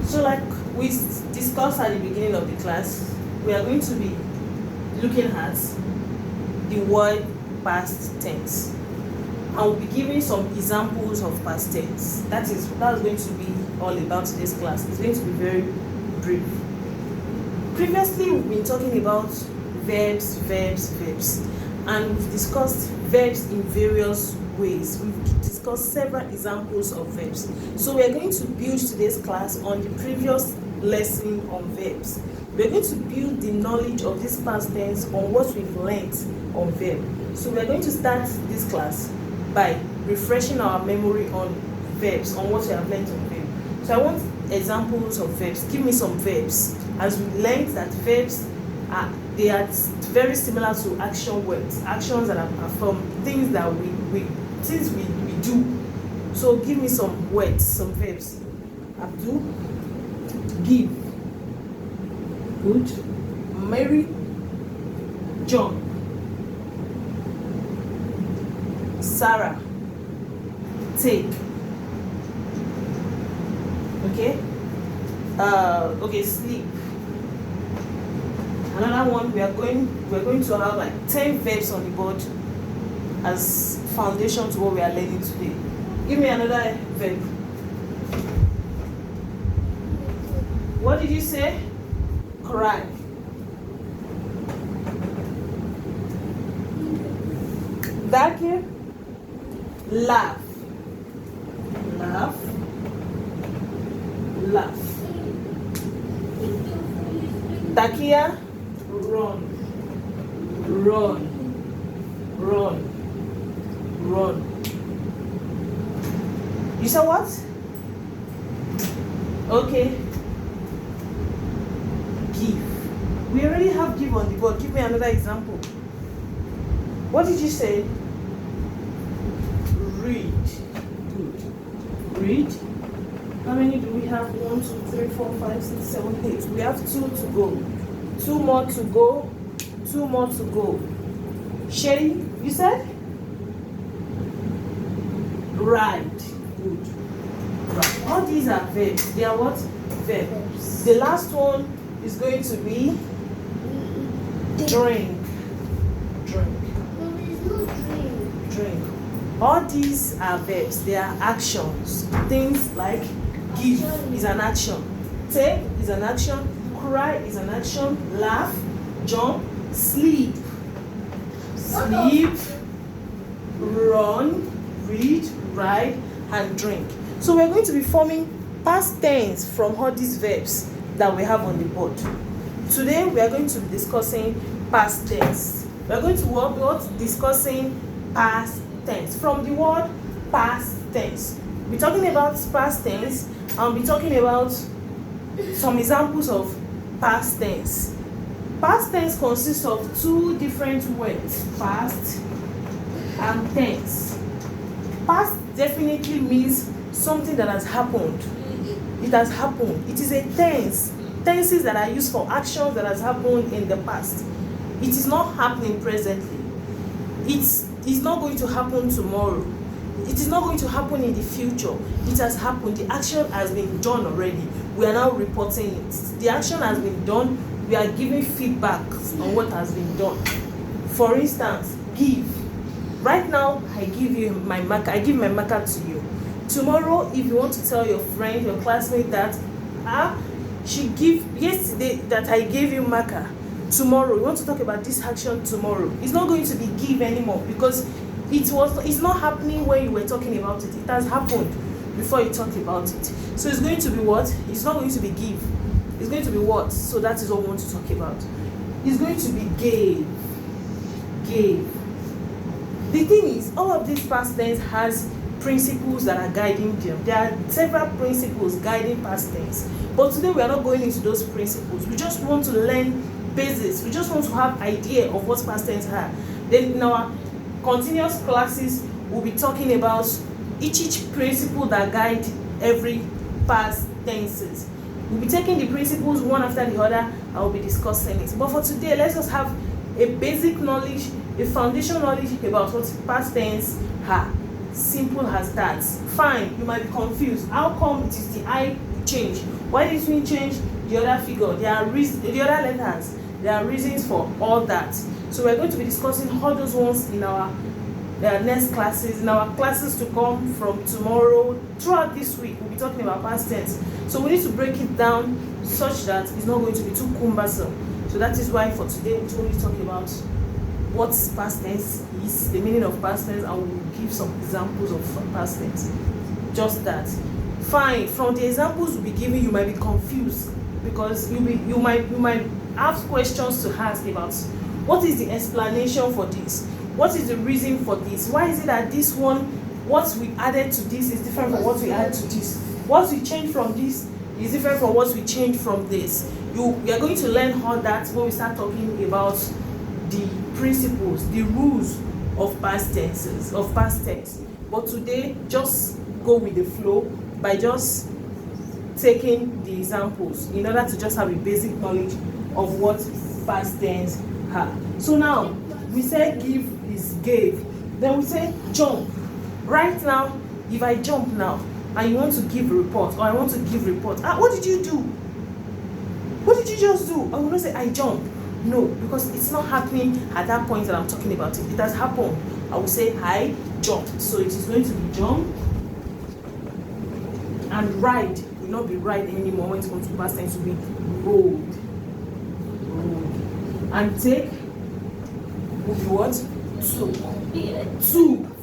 So like we discussed at the beginning of the class, we are going to be looking at the word past tense. And we'll be giving some examples of past tense. That's going to be all about today's class. It's going to be very brief. Previously, we've been talking about verbs, and we've discussed verbs in various ways. We've discussed several examples of verbs. So we're going to build today's class on the previous lesson on verbs. We're going to build the knowledge of this past tense on what we've learned on verb. So we're going to start this class by refreshing our memory on verbs, on what we have learned on verb. So I want examples of verbs. Give me some verbs. As we learned that verbs are very similar to action words. Actions that are from things that we do. So give me some words, some verbs. Abdul, give. Good. Mary, John. Sarah, take. Okay. Okay, sleep. Another one, we're going to have like 10 verbs on the board as foundation to what we are learning today. Give me another verb. What did you say? Cry. Dakir, laugh. Laugh. Laugh. Takia, run. Run. Run. Run. You said what? Okay. Give. We already have give on the board. Give me another example. What did you say? Read. Good. Read. How many do we have? 1, 2, 3, 4, 5, 6, 7, 8. We have 2 to go. 2 more to go. 2 more to go. Sherry, you said? Ride. Good. Right. All these are verbs. They are what? Verbs. The last one is going to be drink. Drink. Drink. All these are verbs. They are actions. Things like give is an action. Take is an action. Cry is an action. Laugh, jump, sleep. Sleep, run, read, ride, and drink. So we're going to be forming past tense from all these verbs that we have on the board. Today we are going to be discussing past tense. We are going to be discussing past tense. From the word past tense, we're talking about past tense, and we're talking about some examples of past tense. Past tense consists of 2 different words, past and tense. Past definitely means something that has happened. It has happened. It is a tense. Tenses that are used for actions that has happened in the past. It is not happening presently. It's not going to happen tomorrow. It is not going to happen in the future. It has happened. The action has been done already. We are now reporting it. The action has been done. We are giving feedback on what has been done. For instance, give. Right now, I give you my marker. I give my marker to you. Tomorrow, if you want to tell your friend, your classmate that she gave yesterday that I gave you marker. Tomorrow, you want to talk about this action tomorrow. It's not going to be give anymore because it's not happening when you were talking about it. It has happened before you talk about it. So it's going to be what? It's not going to be give. It's going to be what? So that is what we want to talk about. It's going to be gave. Gave. The thing is, all of these past tense has principles that are guiding them. There are several principles guiding past tense. But today we are not going into those principles. We just want to learn basics. We just want to have idea of what past tense are. Then in our continuous classes, we'll be talking about each principle that guide every past tenses. We'll be taking the principles one after the other. I will be discussing it. But for today, let's just have a basic knowledge, a foundation knowledge about what past tense are. Simple as that. Fine, you might be confused. How come it is the I change? Why did we change the other figure? There are the other letters. There are reasons for all that. So we're going to be discussing all those ones in our next classes, in our classes to come from tomorrow. Throughout this week, we'll be talking about past tense. So we need to break it down such that it's not going to be too cumbersome. So that is why for today we'll only talk about what past tense is, the meaning of past tense, and we'll give some examples of past tense. Just that. Fine. From the examples we'll be giving, you might be confused because you might have questions to ask about what is the explanation for this, what is the reason for this, why is it that this one, what we added to this is different from what we added to this, what we changed from this is different from what we changed from this. We are going to learn all that when we start talking about the principles, the rules of past tenses, of past tense. But today, just go with the flow by just taking the examples in order to just have a basic knowledge of what past tense are. So now, we say give is gave. Then we say jump. Right now, if I jump now, and you want to give a report, or I want to give report, what did you do? What did you just do? I will not say I jump. No, because it's not happening at that point that I'm talking about it. It has happened. I will say I jumped. So it is going to be jump. And ride will not be ride anymore when it comes to past tense. It will be rode. And take will be what? Took.